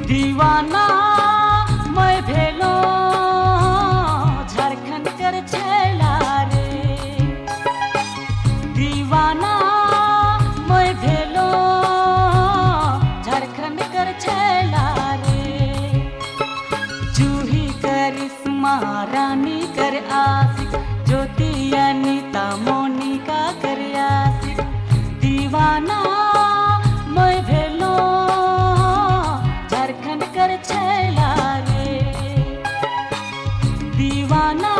दीवाना मैं भेलो झारखंड कर छैला रे। दीवाना मैं भेलो झारखंड कर छैला रे। जूही करिश्मा रानी कर आशिक, ज्योति अनीता मोनिका कर आशिक। दीवाना मैं भेलो झारखंड कर छैला रे। दीवाना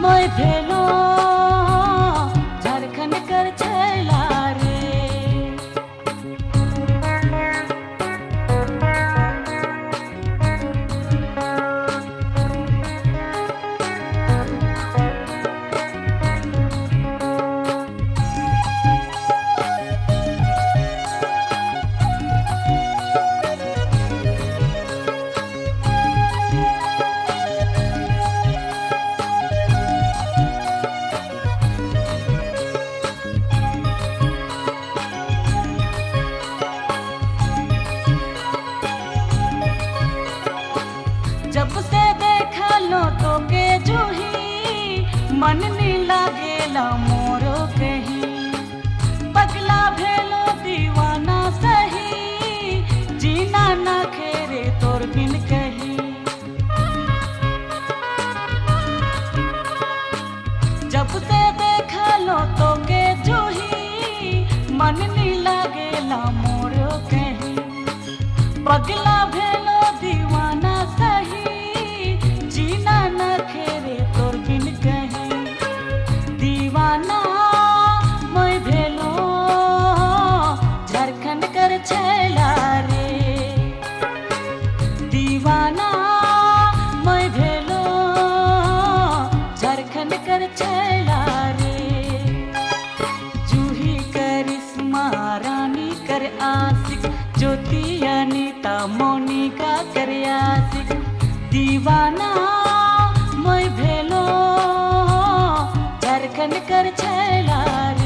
मैं भेलो झारखंड कर छैला रे। जब से देखा लो तो के जूही, मन नी लागेला मोरो कहीं। पगला भेलो दीवाना सही, जीना ना खेरे तोर बिन कहीं। जब से देखा लो तो के जूही, मन नी लागेला मोरो कहीं। पगला भेलो दीवाना सही, जीना न खेरे तोर बिन कहीं। दीवाना मैं भेलो झारखंड कर छैला रे। दीवाना मैं भेलो झारखंड कर छैला रे। जूही करिश्मा रानी कर आशिक, ज्योति अनीता मोनिका कर आशिक। दीवाना मैं भेलो झारखंड कर छैला रे।